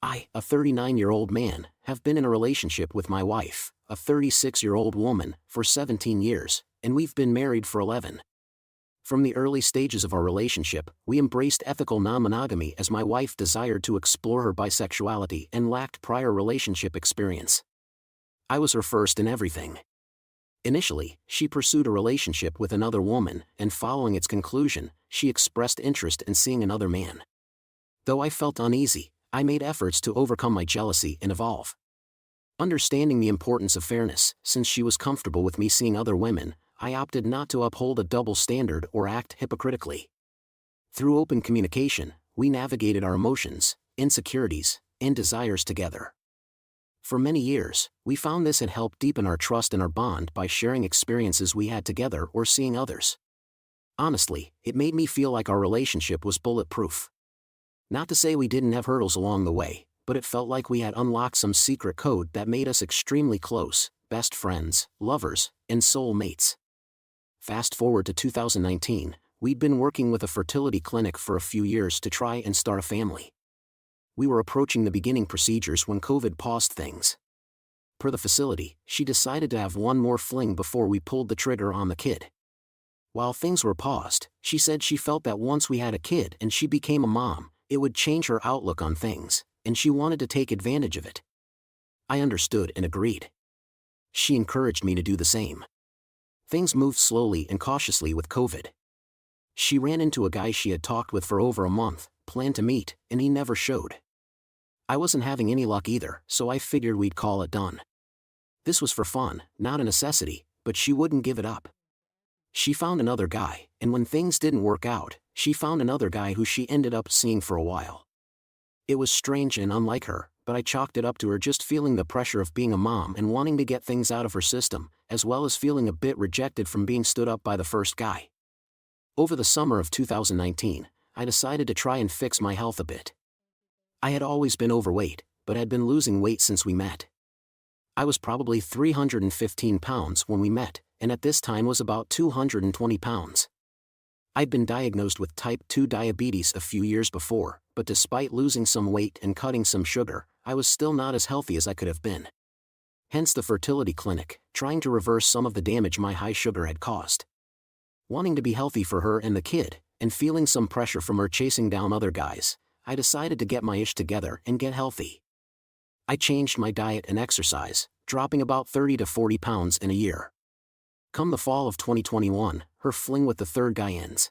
I, a 39-year-old man, have been in a relationship with my wife, a 36-year-old woman, for 17 years, and we've been married for 11. From the early stages of our relationship, we embraced ethical non-monogamy as my wife desired to explore her bisexuality and lacked prior relationship experience. I was her first in everything. Initially, she pursued a relationship with another woman, and following its conclusion, she expressed interest in seeing another man. Though I felt uneasy, I made efforts to overcome my jealousy and evolve. Understanding the importance of fairness, since she was comfortable with me seeing other women, I opted not to uphold a double standard or act hypocritically. Through open communication, we navigated our emotions, insecurities, and desires together. For many years, we found this had helped deepen our trust and our bond by sharing experiences we had together or seeing others. Honestly, it made me feel like our relationship was bulletproof. Not to say we didn't have hurdles along the way, but it felt like we had unlocked some secret code that made us extremely close, best friends, lovers, and soul mates. Fast forward to 2019, we'd been working with a fertility clinic for a few years to try and start a family. We were approaching the beginning procedures when COVID paused things. Per the facility, she decided to have one more fling before we pulled the trigger on the kid. While things were paused, she said she felt that once we had a kid and she became a mom, it would change her outlook on things, and she wanted to take advantage of it. I understood and agreed. She encouraged me to do the same. Things moved slowly and cautiously with COVID. She ran into a guy she had talked with for over a month, planned to meet, and he never showed. I wasn't having any luck either, so I figured we'd call it done. This was for fun, not a necessity, but she wouldn't give it up. She found another guy, and when things didn't work out, she found another guy who she ended up seeing for a while. It was strange and unlike her, but I chalked it up to her just feeling the pressure of being a mom and wanting to get things out of her system, as well as feeling a bit rejected from being stood up by the first guy. Over the summer of 2019, I decided to try and fix my health a bit. I had always been overweight, but had been losing weight since we met. I was probably 315 pounds when we met, and at this time was about 220 pounds. I'd been diagnosed with type 2 diabetes a few years before, but despite losing some weight and cutting some sugar, I was still not as healthy as I could have been. Hence the fertility clinic, trying to reverse some of the damage my high sugar had caused. Wanting to be healthy for her and the kid, and feeling some pressure from her chasing down other guys, I decided to get my ish together and get healthy. I changed my diet and exercise, dropping about 30 to 40 pounds in a year. Come the fall of 2021, her fling with the third guy ends.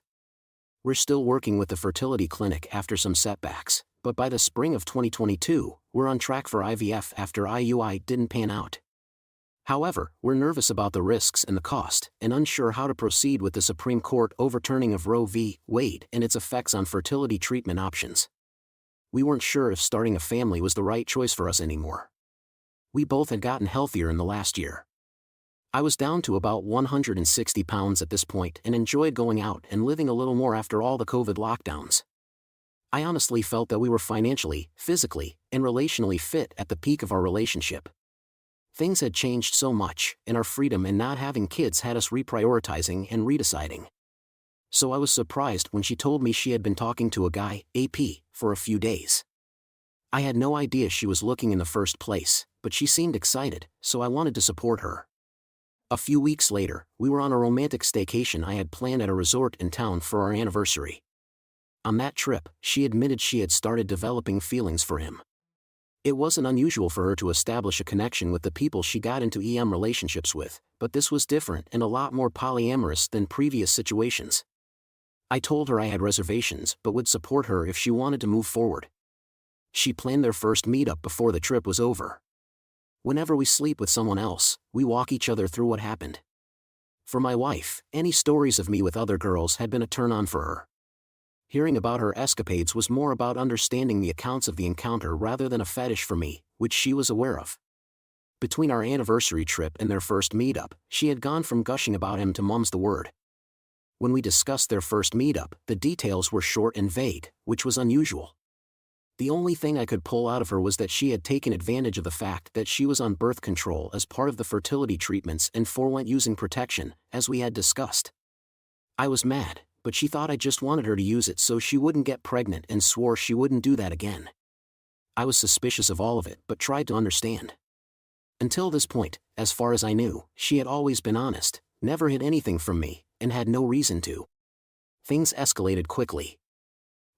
We're still working with the fertility clinic after some setbacks, but by the spring of 2022, we're on track for IVF after IUI didn't pan out. However, we're nervous about the risks and the cost, and unsure how to proceed with the Supreme Court overturning of Roe v. Wade and its effects on fertility treatment options. We weren't sure if starting a family was the right choice for us anymore. We both had gotten healthier in the last year. I was down to about 160 pounds at this point and enjoyed going out and living a little more after all the COVID lockdowns. I honestly felt that we were financially, physically, and relationally fit at the peak of our relationship. Things had changed so much, and our freedom in not having kids had us reprioritizing and redeciding. So I was surprised when she told me she had been talking to a guy, AP, for a few days. I had no idea she was looking in the first place, but she seemed excited, so I wanted to support her. A few weeks later, we were on a romantic staycation I had planned at a resort in town for our anniversary. On that trip, she admitted she had started developing feelings for him. It wasn't unusual for her to establish a connection with the people she got into EM relationships with, but this was different and a lot more polyamorous than previous situations. I told her I had reservations but would support her if she wanted to move forward. She planned their first meetup before the trip was over. Whenever we sleep with someone else, we walk each other through what happened. For my wife, any stories of me with other girls had been a turn-on for her. Hearing about her escapades was more about understanding the accounts of the encounter rather than a fetish for me, which she was aware of. Between our anniversary trip and their first meetup, she had gone from gushing about him to mum's the word. When we discussed their first meetup, the details were short and vague, which was unusual. The only thing I could pull out of her was that she had taken advantage of the fact that she was on birth control as part of the fertility treatments and forewent using protection, as we had discussed. I was mad, but she thought I just wanted her to use it so she wouldn't get pregnant and swore she wouldn't do that again. I was suspicious of all of it but tried to understand. Until this point, as far as I knew, she had always been honest, never hid anything from me, and had no reason to. Things escalated quickly.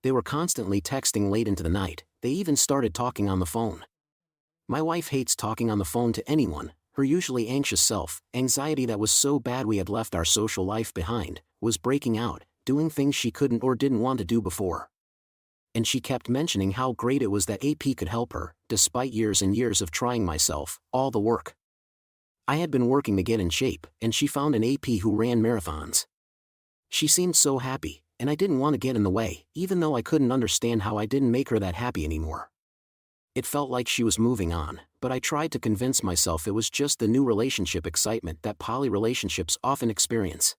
They were constantly texting late into the night, they even started talking on the phone. My wife hates talking on the phone to anyone. Her usually anxious self, anxiety that was so bad we had left our social life behind, was breaking out, doing things she couldn't or didn't want to do before. And she kept mentioning how great it was that AP could help her, despite years and years of trying myself, all the work. I had been working to get in shape, and she found an AP who ran marathons. She seemed so happy, and I didn't want to get in the way, even though I couldn't understand how I didn't make her that happy anymore. It felt like she was moving on, but I tried to convince myself it was just the new relationship excitement that poly relationships often experience.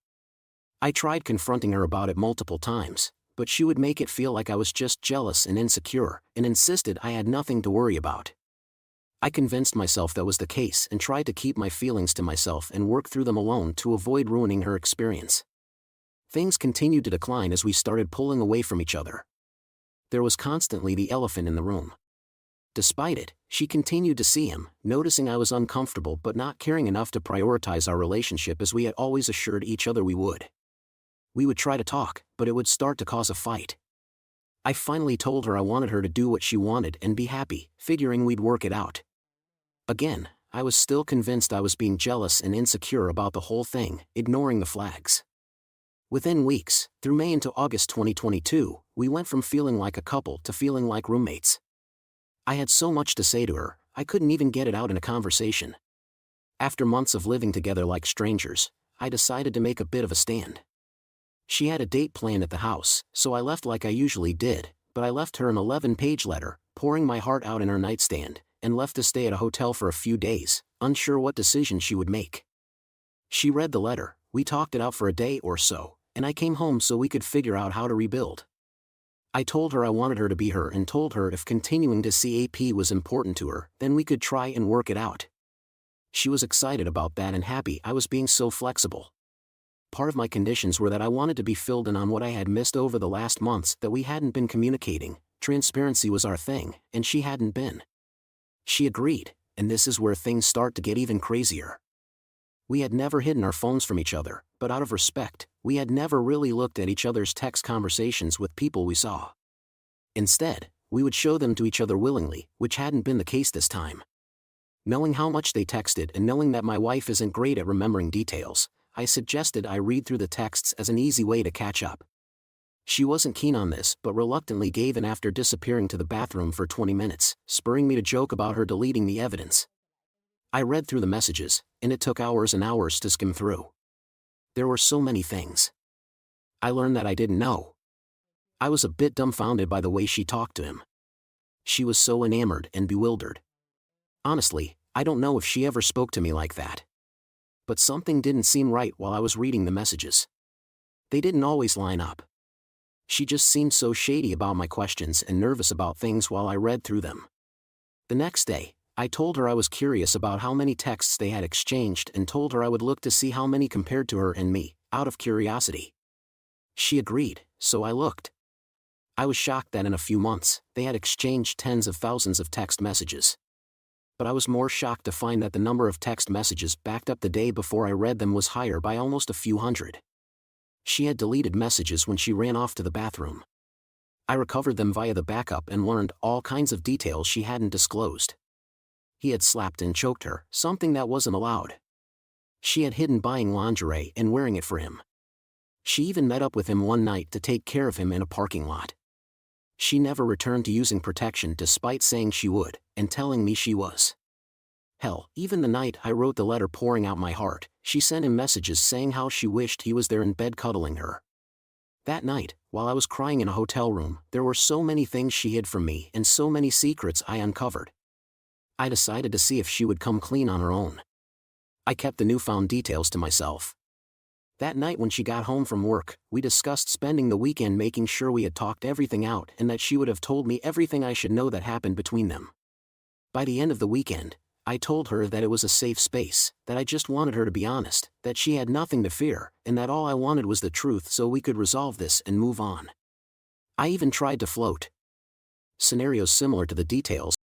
I tried confronting her about it multiple times, but she would make it feel like I was just jealous and insecure, and insisted I had nothing to worry about. I convinced myself that was the case and tried to keep my feelings to myself and work through them alone to avoid ruining her experience. Things continued to decline as we started pulling away from each other. There was constantly the elephant in the room. Despite it, she continued to see him, noticing I was uncomfortable but not caring enough to prioritize our relationship as we had always assured each other we would. We would try to talk, but it would start to cause a fight. I finally told her I wanted her to do what she wanted and be happy, figuring we'd work it out. Again, I was still convinced I was being jealous and insecure about the whole thing, ignoring the flags. Within weeks, through May into August 2022, we went from feeling like a couple to feeling like roommates. I had so much to say to her, I couldn't even get it out in a conversation. After months of living together like strangers, I decided to make a bit of a stand. She had a date planned at the house, so I left like I usually did, but I left her an 11-page letter, pouring my heart out in her nightstand, and left to stay at a hotel for a few days, unsure what decision she would make. She read the letter, we talked it out for a day or so, and I came home so we could figure out how to rebuild. I told her I wanted her to be her and told her if continuing to see AP was important to her, then we could try and work it out. She was excited about that and happy I was being so flexible. Part of my conditions were that I wanted to be filled in on what I had missed over the last months that we hadn't been communicating, transparency was our thing, and she hadn't been. She agreed, and this is where things start to get even crazier. We had never hidden our phones from each other, but out of respect, we had never really looked at each other's text conversations with people we saw. Instead, we would show them to each other willingly, which hadn't been the case this time. Knowing how much they texted and knowing that my wife isn't great at remembering details, I suggested I read through the texts as an easy way to catch up. She wasn't keen on this but reluctantly gave in after disappearing to the bathroom for 20 minutes, spurring me to joke about her deleting the evidence. I read through the messages, and it took hours and hours to skim through. There were so many things I learned that I didn't know. I was a bit dumbfounded by the way she talked to him. She was so enamored and bewildered. Honestly, I don't know if she ever spoke to me like that. But something didn't seem right while I was reading the messages. They didn't always line up. She just seemed so shady about my questions and nervous about things while I read through them. The next day, I told her I was curious about how many texts they had exchanged and told her I would look to see how many compared to her and me, out of curiosity. She agreed, so I looked. I was shocked that in a few months, they had exchanged tens of thousands of text messages. But I was more shocked to find that the number of text messages backed up the day before I read them was higher by almost a few hundred. She had deleted messages when she ran off to the bathroom. I recovered them via the backup and learned all kinds of details she hadn't disclosed. He had slapped and choked her, something that wasn't allowed. She had hidden buying lingerie and wearing it for him. She even met up with him one night to take care of him in a parking lot. She never returned to using protection despite saying she would, and telling me she was. Hell, even the night I wrote the letter pouring out my heart, she sent him messages saying how she wished he was there in bed cuddling her. That night, while I was crying in a hotel room, there were so many things she hid from me and so many secrets I uncovered. I decided to see if she would come clean on her own. I kept the newfound details to myself. That night when she got home from work, we discussed spending the weekend making sure we had talked everything out and that she would have told me everything I should know that happened between them. By the end of the weekend, I told her that it was a safe space, that I just wanted her to be honest, that she had nothing to fear, and that all I wanted was the truth so we could resolve this and move on. I even tried to float. Scenarios similar to the details